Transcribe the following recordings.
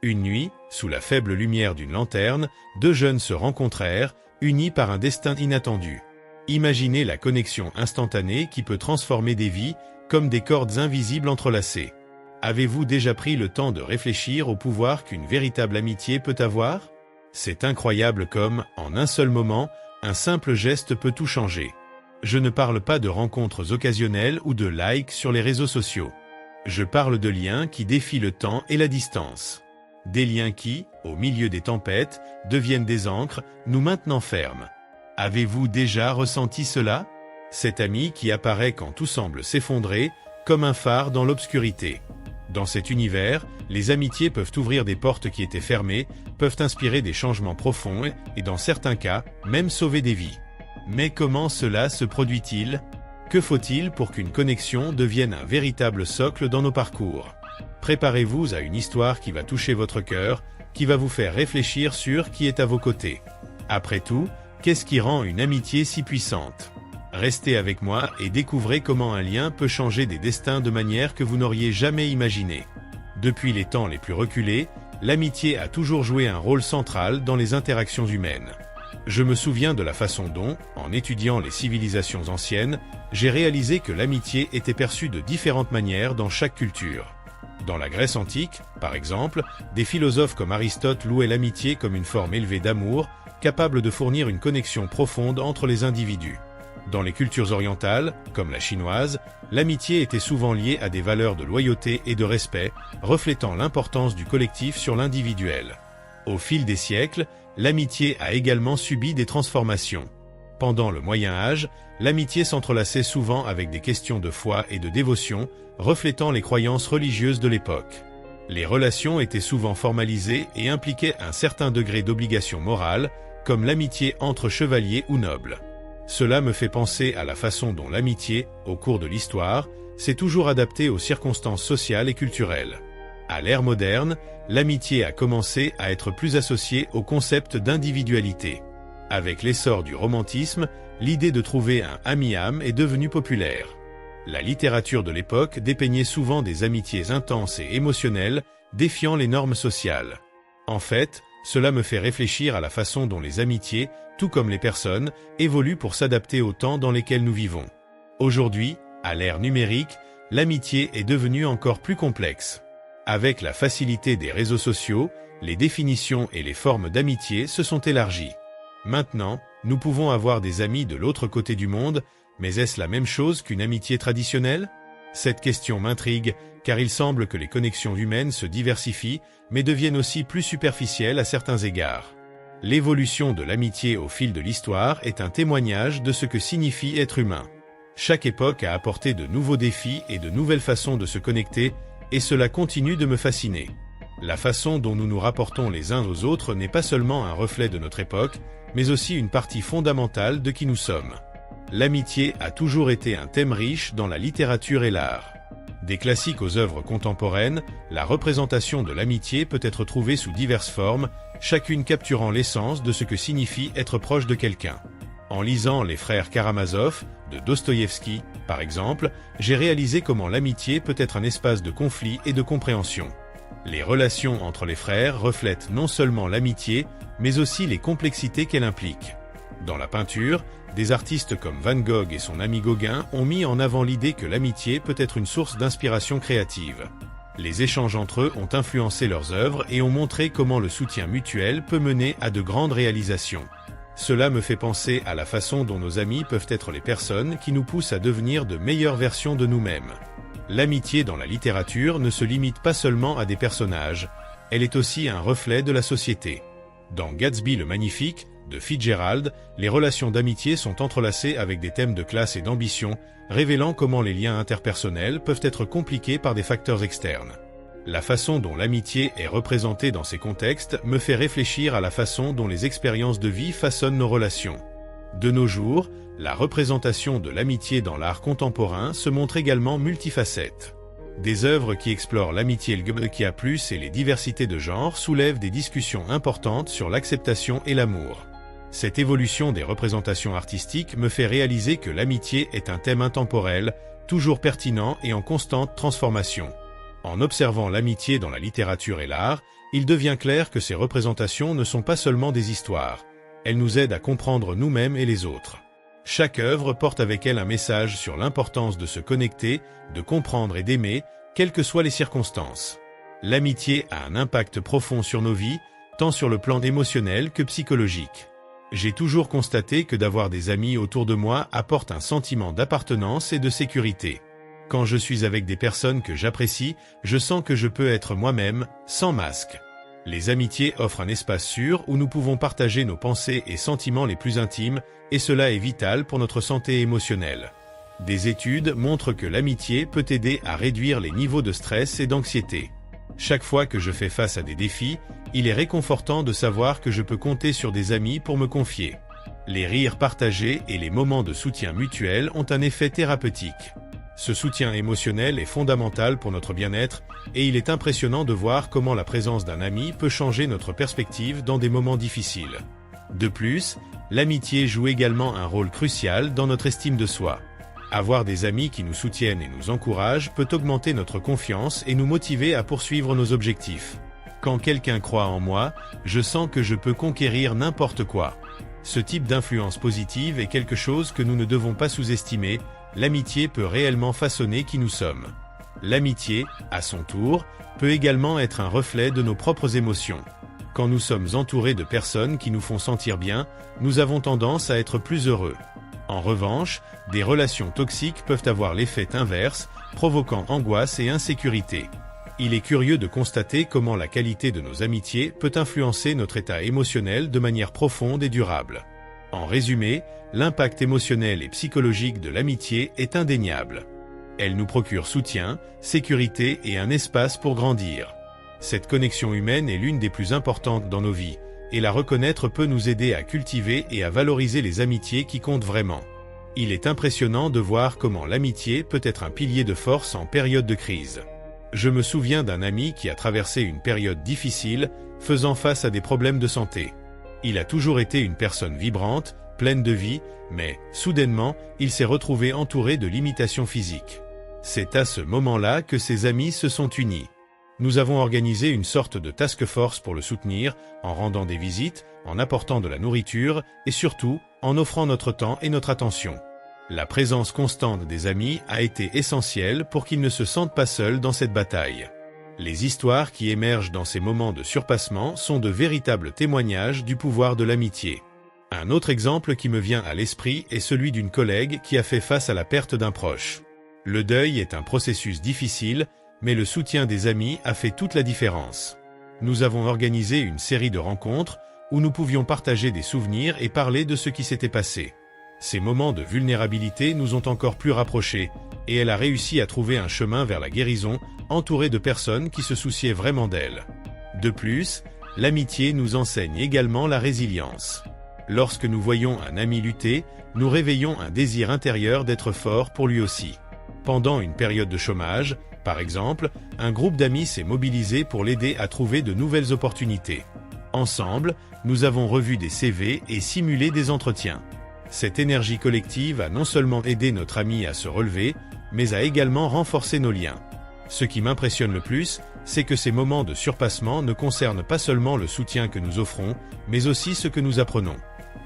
Une nuit, sous la faible lumière d'une lanterne, deux jeunes se rencontrèrent, unis par un destin inattendu. Imaginez la connexion instantanée qui peut transformer des vies, comme des cordes invisibles entrelacées. Avez-vous déjà pris le temps de réfléchir au pouvoir qu'une véritable amitié peut avoir? C'est incroyable comme, en un seul moment, un simple geste peut tout changer. Je ne parle pas de rencontres occasionnelles ou de likes sur les réseaux sociaux. Je parle de liens qui défient le temps et la distance. Des liens qui, au milieu des tempêtes, deviennent des ancres, nous maintenant fermes. Avez-vous déjà ressenti cela? Cet ami qui apparaît quand tout semble s'effondrer, comme un phare dans l'obscurité. Dans cet univers, les amitiés peuvent ouvrir des portes qui étaient fermées, peuvent inspirer des changements profonds et, dans certains cas, même sauver des vies. Mais comment cela se produit-il? Que faut-il pour qu'une connexion devienne un véritable socle dans nos parcours? Préparez-vous à une histoire qui va toucher votre cœur, qui va vous faire réfléchir sur qui est à vos côtés. Après tout, qu'est-ce qui rend une amitié si puissante? Restez avec moi et découvrez comment un lien peut changer des destins de manière que vous n'auriez jamais imaginé. Depuis les temps les plus reculés, l'amitié a toujours joué un rôle central dans les interactions humaines. Je me souviens de la façon dont, en étudiant les civilisations anciennes, j'ai réalisé que l'amitié était perçue de différentes manières dans chaque culture. Dans la Grèce antique, par exemple, des philosophes comme Aristote louaient l'amitié comme une forme élevée d'amour, capable de fournir une connexion profonde entre les individus. Dans les cultures orientales, comme la chinoise, l'amitié était souvent liée à des valeurs de loyauté et de respect, reflétant l'importance du collectif sur l'individuel. Au fil des siècles, l'amitié a également subi des transformations. Pendant le Moyen Âge, l'amitié s'entrelaçait souvent avec des questions de foi et de dévotion, reflétant les croyances religieuses de l'époque. Les relations étaient souvent formalisées et impliquaient un certain degré d'obligation morale, comme l'amitié entre chevaliers ou nobles. Cela me fait penser à la façon dont l'amitié, au cours de l'histoire, s'est toujours adaptée aux circonstances sociales et culturelles. À l'ère moderne, l'amitié a commencé à être plus associée au concept d'individualité. Avec l'essor du romantisme, l'idée de trouver un ami-âme est devenue populaire. La littérature de l'époque dépeignait souvent des amitiés intenses et émotionnelles, défiant les normes sociales. En fait, cela me fait réfléchir à la façon dont les amitiés, tout comme les personnes, évoluent pour s'adapter au temps dans lesquels nous vivons. Aujourd'hui, à l'ère numérique, l'amitié est devenue encore plus complexe. Avec la facilité des réseaux sociaux, les définitions et les formes d'amitié se sont élargies. Maintenant, nous pouvons avoir des amis de l'autre côté du monde, mais est-ce la même chose qu'une amitié traditionnelle? Cette question m'intrigue, car il semble que les connexions humaines se diversifient, mais deviennent aussi plus superficielles à certains égards. L'évolution de l'amitié au fil de l'histoire est un témoignage de ce que signifie être humain. Chaque époque a apporté de nouveaux défis et de nouvelles façons de se connecter, et cela continue de me fasciner. La façon dont nous nous rapportons les uns aux autres n'est pas seulement un reflet de notre époque, mais aussi une partie fondamentale de qui nous sommes. L'amitié a toujours été un thème riche dans la littérature et l'art. Des classiques aux œuvres contemporaines, la représentation de l'amitié peut être trouvée sous diverses formes, chacune capturant l'essence de ce que signifie être proche de quelqu'un. En lisant Les Frères Karamazov, de Dostoïevski, par exemple, j'ai réalisé comment l'amitié peut être un espace de conflit et de compréhension. Les relations entre les frères reflètent non seulement l'amitié, mais aussi les complexités qu'elle implique. Dans la peinture, des artistes comme Van Gogh et son ami Gauguin ont mis en avant l'idée que l'amitié peut être une source d'inspiration créative. Les échanges entre eux ont influencé leurs œuvres et ont montré comment le soutien mutuel peut mener à de grandes réalisations. Cela me fait penser à la façon dont nos amis peuvent être les personnes qui nous poussent à devenir de meilleures versions de nous-mêmes. L'amitié dans la littérature ne se limite pas seulement à des personnages, elle est aussi un reflet de la société. Dans Gatsby le Magnifique, de Fitzgerald, les relations d'amitié sont entrelacées avec des thèmes de classe et d'ambition, révélant comment les liens interpersonnels peuvent être compliqués par des facteurs externes. La façon dont l'amitié est représentée dans ces contextes me fait réfléchir à la façon dont les expériences de vie façonnent nos relations. De nos jours, la représentation de l'amitié dans l'art contemporain se montre également multifacette. Des œuvres qui explorent l'amitié LGBTQIA+, et les diversités de genre soulèvent des discussions importantes sur l'acceptation et l'amour. Cette évolution des représentations artistiques me fait réaliser que l'amitié est un thème intemporel, toujours pertinent et en constante transformation. En observant l'amitié dans la littérature et l'art, il devient clair que ces représentations ne sont pas seulement des histoires. Elles nous aident à comprendre nous-mêmes et les autres. Chaque œuvre porte avec elle un message sur l'importance de se connecter, de comprendre et d'aimer, quelles que soient les circonstances. L'amitié a un impact profond sur nos vies, tant sur le plan émotionnel que psychologique. J'ai toujours constaté que d'avoir des amis autour de moi apporte un sentiment d'appartenance et de sécurité. Quand je suis avec des personnes que j'apprécie, je sens que je peux être moi-même, sans masque. Les amitiés offrent un espace sûr où nous pouvons partager nos pensées et sentiments les plus intimes, et cela est vital pour notre santé émotionnelle. Des études montrent que l'amitié peut aider à réduire les niveaux de stress et d'anxiété. Chaque fois que je fais face à des défis, il est réconfortant de savoir que je peux compter sur des amis pour me confier. Les rires partagés et les moments de soutien mutuel ont un effet thérapeutique. Ce soutien émotionnel est fondamental pour notre bien-être et il est impressionnant de voir comment la présence d'un ami peut changer notre perspective dans des moments difficiles. De plus, l'amitié joue également un rôle crucial dans notre estime de soi. Avoir des amis qui nous soutiennent et nous encouragent peut augmenter notre confiance et nous motiver à poursuivre nos objectifs. Quand quelqu'un croit en moi, je sens que je peux conquérir n'importe quoi. Ce type d'influence positive est quelque chose que nous ne devons pas sous-estimer. L'amitié peut réellement façonner qui nous sommes. L'amitié, à son tour, peut également être un reflet de nos propres émotions. Quand nous sommes entourés de personnes qui nous font sentir bien, nous avons tendance à être plus heureux. En revanche, des relations toxiques peuvent avoir l'effet inverse, provoquant angoisse et insécurité. Il est curieux de constater comment la qualité de nos amitiés peut influencer notre état émotionnel de manière profonde et durable. En résumé, l'impact émotionnel et psychologique de l'amitié est indéniable. Elle nous procure soutien, sécurité et un espace pour grandir. Cette connexion humaine est l'une des plus importantes dans nos vies, et la reconnaître peut nous aider à cultiver et à valoriser les amitiés qui comptent vraiment. Il est impressionnant de voir comment l'amitié peut être un pilier de force en période de crise. Je me souviens d'un ami qui a traversé une période difficile, faisant face à des problèmes de santé. Il a toujours été une personne vibrante, pleine de vie, mais, soudainement, il s'est retrouvé entouré de limitations physiques. C'est à ce moment-là que ses amis se sont unis. Nous avons organisé une sorte de task force pour le soutenir, en rendant des visites, en apportant de la nourriture, et surtout, en offrant notre temps et notre attention. La présence constante des amis a été essentielle pour qu'il ne se sente pas seul dans cette bataille. Les histoires qui émergent dans ces moments de surpassement sont de véritables témoignages du pouvoir de l'amitié. Un autre exemple qui me vient à l'esprit est celui d'une collègue qui a fait face à la perte d'un proche. Le deuil est un processus difficile, mais le soutien des amis a fait toute la différence. Nous avons organisé une série de rencontres où nous pouvions partager des souvenirs et parler de ce qui s'était passé. Ces moments de vulnérabilité nous ont encore plus rapprochés, et elle a réussi à trouver un chemin vers la guérison, entourée de personnes qui se souciaient vraiment d'elle. De plus, l'amitié nous enseigne également la résilience. Lorsque nous voyons un ami lutter, nous réveillons un désir intérieur d'être fort pour lui aussi. Pendant une période de chômage, par exemple, un groupe d'amis s'est mobilisé pour l'aider à trouver de nouvelles opportunités. Ensemble, nous avons revu des CV et simulé des entretiens. Cette énergie collective a non seulement aidé notre ami à se relever, mais a également renforcé nos liens. Ce qui m'impressionne le plus, c'est que ces moments de surpassement ne concernent pas seulement le soutien que nous offrons, mais aussi ce que nous apprenons.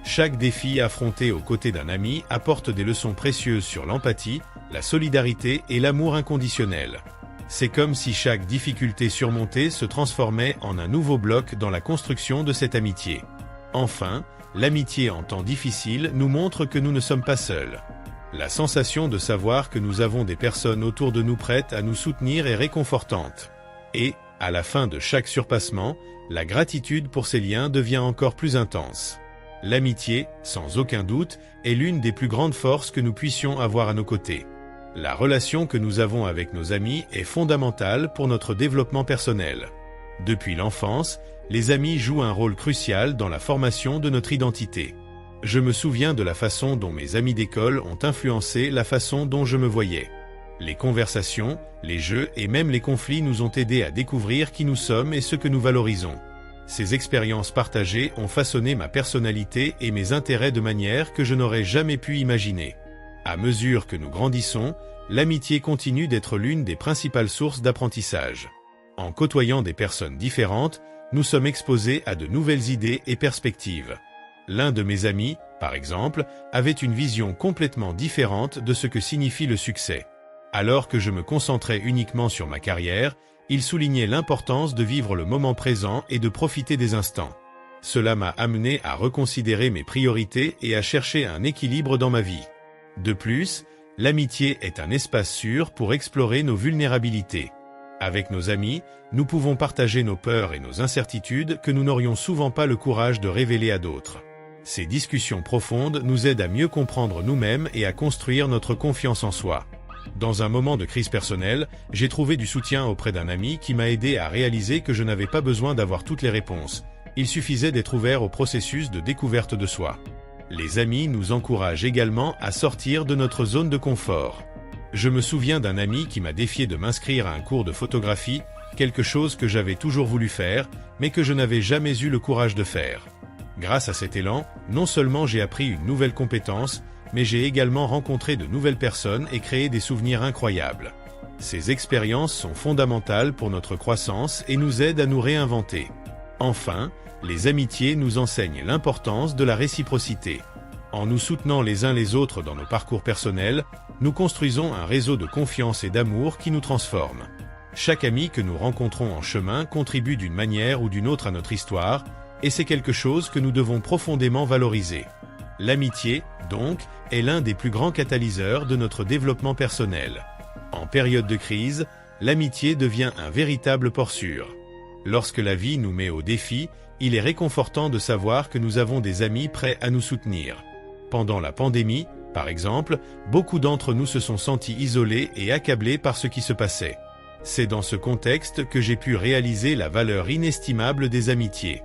Chaque défi affronté aux côtés d'un ami apporte des leçons précieuses sur l'empathie, la solidarité et l'amour inconditionnel. C'est comme si chaque difficulté surmontée se transformait en un nouveau bloc dans la construction de cette amitié. Enfin, l'amitié en temps difficile nous montre que nous ne sommes pas seuls. La sensation de savoir que nous avons des personnes autour de nous prêtes à nous soutenir est réconfortante. Et, à la fin de chaque surpassement, la gratitude pour ces liens devient encore plus intense. L'amitié, sans aucun doute, est l'une des plus grandes forces que nous puissions avoir à nos côtés. La relation que nous avons avec nos amis est fondamentale pour notre développement personnel. Depuis l'enfance, les amis jouent un rôle crucial dans la formation de notre identité. Je me souviens de la façon dont mes amis d'école ont influencé la façon dont je me voyais. Les conversations, les jeux et même les conflits nous ont aidés à découvrir qui nous sommes et ce que nous valorisons. Ces expériences partagées ont façonné ma personnalité et mes intérêts de manière que je n'aurais jamais pu imaginer. À mesure que nous grandissons, l'amitié continue d'être l'une des principales sources d'apprentissage. En côtoyant des personnes différentes, nous sommes exposés à de nouvelles idées et perspectives. L'un de mes amis, par exemple, avait une vision complètement différente de ce que signifie le succès. Alors que je me concentrais uniquement sur ma carrière, il soulignait l'importance de vivre le moment présent et de profiter des instants. Cela m'a amené à reconsidérer mes priorités et à chercher un équilibre dans ma vie. De plus, l'amitié est un espace sûr pour explorer nos vulnérabilités. Avec nos amis, nous pouvons partager nos peurs et nos incertitudes que nous n'aurions souvent pas le courage de révéler à d'autres. Ces discussions profondes nous aident à mieux comprendre nous-mêmes et à construire notre confiance en soi. Dans un moment de crise personnelle, j'ai trouvé du soutien auprès d'un ami qui m'a aidé à réaliser que je n'avais pas besoin d'avoir toutes les réponses. Il suffisait d'être ouvert au processus de découverte de soi. Les amis nous encouragent également à sortir de notre zone de confort. Je me souviens d'un ami qui m'a défié de m'inscrire à un cours de photographie, quelque chose que j'avais toujours voulu faire, mais que je n'avais jamais eu le courage de faire. Grâce à cet élan, non seulement j'ai appris une nouvelle compétence, mais j'ai également rencontré de nouvelles personnes et créé des souvenirs incroyables. Ces expériences sont fondamentales pour notre croissance et nous aident à nous réinventer. Enfin, les amitiés nous enseignent l'importance de la réciprocité. En nous soutenant les uns les autres dans nos parcours personnels, nous construisons un réseau de confiance et d'amour qui nous transforme. Chaque ami que nous rencontrons en chemin contribue d'une manière ou d'une autre à notre histoire, et c'est quelque chose que nous devons profondément valoriser. L'amitié, donc, est l'un des plus grands catalyseurs de notre développement personnel. En période de crise, l'amitié devient un véritable port sûr. Lorsque la vie nous met au défi, il est réconfortant de savoir que nous avons des amis prêts à nous soutenir. Pendant la pandémie, par exemple, beaucoup d'entre nous se sont sentis isolés et accablés par ce qui se passait. C'est dans ce contexte que j'ai pu réaliser la valeur inestimable des amitiés.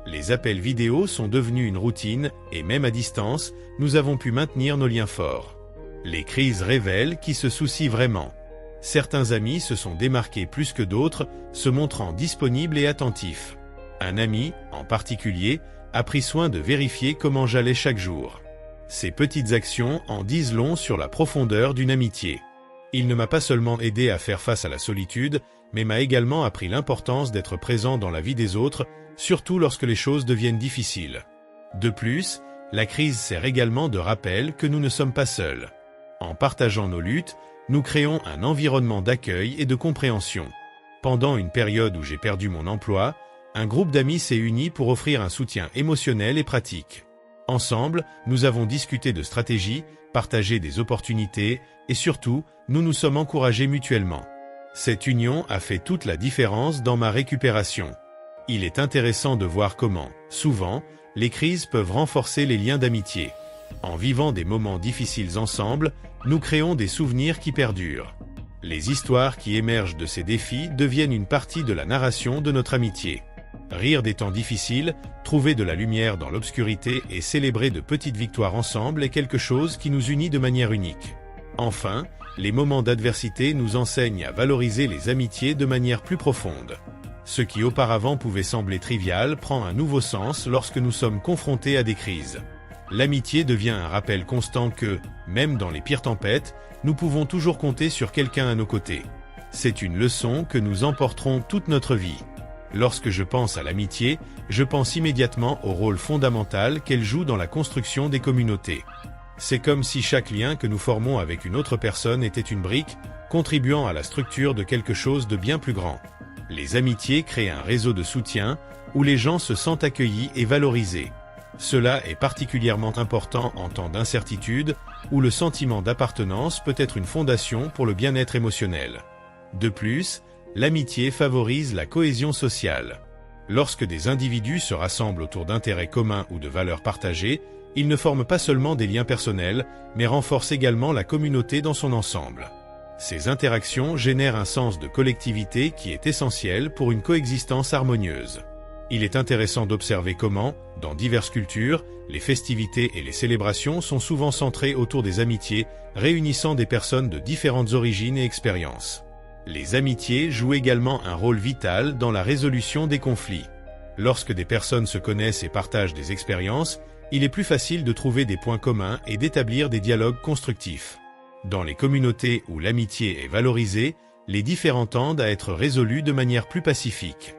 Les appels vidéo sont devenus une routine et même à distance, nous avons pu maintenir nos liens forts. Les crises révèlent qui se soucient vraiment. Certains amis se sont démarqués plus que d'autres, se montrant disponibles et attentifs. Un ami, en particulier, a pris soin de vérifier comment j'allais chaque jour. Ces petites actions en disent long sur la profondeur d'une amitié. Il ne m'a pas seulement aidé à faire face à la solitude, mais m'a également appris l'importance d'être présent dans la vie des autres, surtout lorsque les choses deviennent difficiles. De plus, la crise sert également de rappel que nous ne sommes pas seuls. En partageant nos luttes, nous créons un environnement d'accueil et de compréhension. Pendant une période où j'ai perdu mon emploi, un groupe d'amis s'est uni pour offrir un soutien émotionnel et pratique. Ensemble, nous avons discuté de stratégies, partagé des opportunités et surtout, nous nous sommes encouragés mutuellement. Cette union a fait toute la différence dans ma récupération. Il est intéressant de voir comment, souvent, les crises peuvent renforcer les liens d'amitié. En vivant des moments difficiles ensemble, nous créons des souvenirs qui perdurent. Les histoires qui émergent de ces défis deviennent une partie de la narration de notre amitié. Rire des temps difficiles, trouver de la lumière dans l'obscurité et célébrer de petites victoires ensemble est quelque chose qui nous unit de manière unique. Enfin, les moments d'adversité nous enseignent à valoriser les amitiés de manière plus profonde. Ce qui auparavant pouvait sembler trivial prend un nouveau sens lorsque nous sommes confrontés à des crises. L'amitié devient un rappel constant que, même dans les pires tempêtes, nous pouvons toujours compter sur quelqu'un à nos côtés. C'est une leçon que nous emporterons toute notre vie. Lorsque je pense à l'amitié, je pense immédiatement au rôle fondamental qu'elle joue dans la construction des communautés. C'est comme si chaque lien que nous formons avec une autre personne était une brique, contribuant à la structure de quelque chose de bien plus grand. Les amitiés créent un réseau de soutien, où les gens se sentent accueillis et valorisés. Cela est particulièrement important en temps d'incertitude, où le sentiment d'appartenance peut être une fondation pour le bien-être émotionnel. De plus, l'amitié favorise la cohésion sociale. Lorsque des individus se rassemblent autour d'intérêts communs ou de valeurs partagées, ils ne forment pas seulement des liens personnels, mais renforcent également la communauté dans son ensemble. Ces interactions génèrent un sens de collectivité qui est essentiel pour une coexistence harmonieuse. Il est intéressant d'observer comment, dans diverses cultures, les festivités et les célébrations sont souvent centrées autour des amitiés, réunissant des personnes de différentes origines et expériences. Les amitiés jouent également un rôle vital dans la résolution des conflits. Lorsque des personnes se connaissent et partagent des expériences, il est plus facile de trouver des points communs et d'établir des dialogues constructifs. Dans les communautés où l'amitié est valorisée, les différends tendent à être résolus de manière plus pacifique.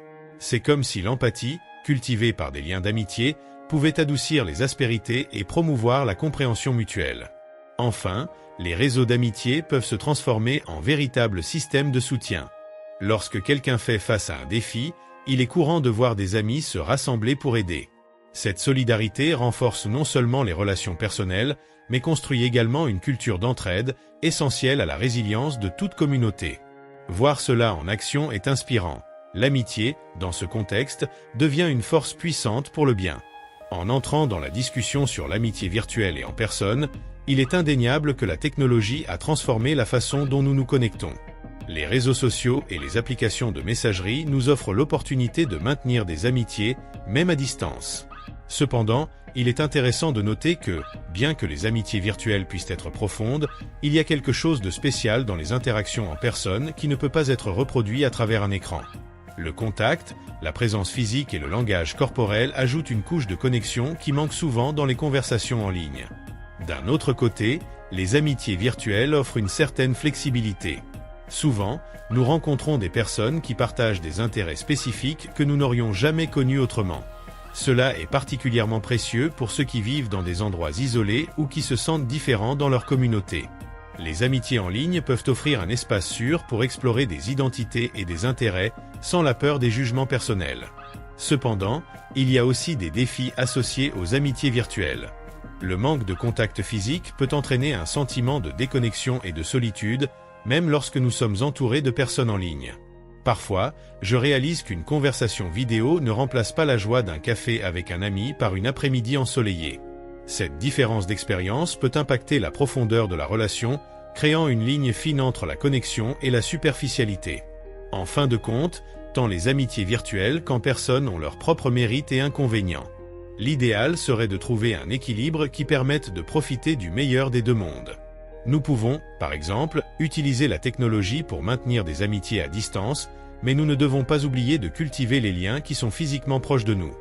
C'est comme si l'empathie, cultivée par des liens d'amitié, pouvait adoucir les aspérités et promouvoir la compréhension mutuelle. Enfin, les réseaux d'amitié peuvent se transformer en véritables systèmes de soutien. Lorsque quelqu'un fait face à un défi, il est courant de voir des amis se rassembler pour aider. Cette solidarité renforce non seulement les relations personnelles, mais construit également une culture d'entraide, essentielle à la résilience de toute communauté. Voir cela en action est inspirant. L'amitié, dans ce contexte, devient une force puissante pour le bien. En entrant dans la discussion sur l'amitié virtuelle et en personne, il est indéniable que la technologie a transformé la façon dont nous nous connectons. Les réseaux sociaux et les applications de messagerie nous offrent l'opportunité de maintenir des amitiés, même à distance. Cependant, il est intéressant de noter que, bien que les amitiés virtuelles puissent être profondes, il y a quelque chose de spécial dans les interactions en personne qui ne peut pas être reproduit à travers un écran. Le contact, la présence physique et le langage corporel ajoutent une couche de connexion qui manque souvent dans les conversations en ligne. D'un autre côté, les amitiés virtuelles offrent une certaine flexibilité. Souvent, nous rencontrons des personnes qui partagent des intérêts spécifiques que nous n'aurions jamais connus autrement. Cela est particulièrement précieux pour ceux qui vivent dans des endroits isolés ou qui se sentent différents dans leur communauté. Les amitiés en ligne peuvent offrir un espace sûr pour explorer des identités et des intérêts sans la peur des jugements personnels. Cependant, il y a aussi des défis associés aux amitiés virtuelles. Le manque de contact physique peut entraîner un sentiment de déconnexion et de solitude, même lorsque nous sommes entourés de personnes en ligne. Parfois, je réalise qu'une conversation vidéo ne remplace pas la joie d'un café avec un ami par une après-midi ensoleillée. Cette différence d'expérience peut impacter la profondeur de la relation, créant une ligne fine entre la connexion et la superficialité. En fin de compte, tant les amitiés virtuelles qu'en personne ont leurs propres mérites et inconvénients. L'idéal serait de trouver un équilibre qui permette de profiter du meilleur des deux mondes. Nous pouvons, par exemple, utiliser la technologie pour maintenir des amitiés à distance, mais nous ne devons pas oublier de cultiver les liens qui sont physiquement proches de nous.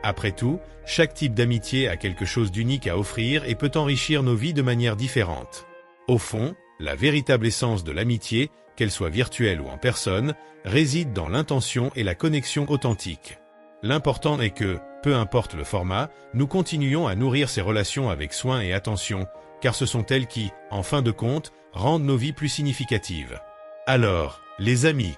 Après tout, chaque type d'amitié a quelque chose d'unique à offrir et peut enrichir nos vies de manière différente. Au fond, la véritable essence de l'amitié, qu'elle soit virtuelle ou en personne, réside dans l'intention et la connexion authentique. L'important est que, peu importe le format, nous continuions à nourrir ces relations avec soin et attention, car ce sont elles qui, en fin de compte, rendent nos vies plus significatives. Alors, les amis,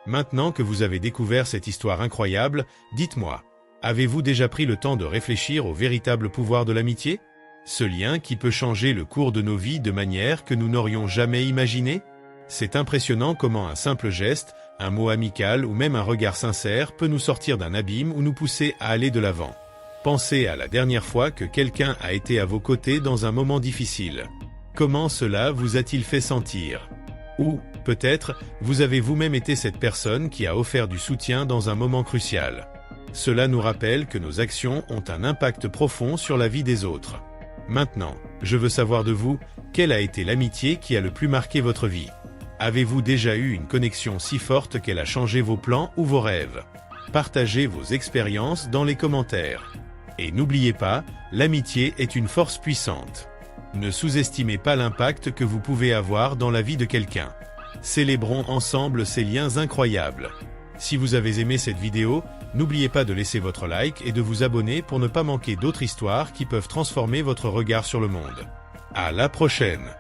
maintenant que vous avez découvert cette histoire incroyable, dites-moi, avez-vous déjà pris le temps de réfléchir au véritable pouvoir de l'amitié? Ce lien qui peut changer le cours de nos vies de manière que nous n'aurions jamais imaginé? C'est impressionnant comment un simple geste, un mot amical ou même un regard sincère peut nous sortir d'un abîme ou nous pousser à aller de l'avant. Pensez à la dernière fois que quelqu'un a été à vos côtés dans un moment difficile. Comment cela vous a-t-il fait sentir? Ou, peut-être, vous avez vous-même été cette personne qui a offert du soutien dans un moment crucial. Cela nous rappelle que nos actions ont un impact profond sur la vie des autres. Maintenant, je veux savoir de vous, quelle a été l'amitié qui a le plus marqué votre vie? Avez-vous déjà eu une connexion si forte qu'elle a changé vos plans ou vos rêves? Partagez vos expériences dans les commentaires. Et n'oubliez pas, l'amitié est une force puissante. Ne sous-estimez pas l'impact que vous pouvez avoir dans la vie de quelqu'un. Célébrons ensemble ces liens incroyables. Si vous avez aimé cette vidéo, n'oubliez pas de laisser votre like et de vous abonner pour ne pas manquer d'autres histoires qui peuvent transformer votre regard sur le monde. À la prochaine!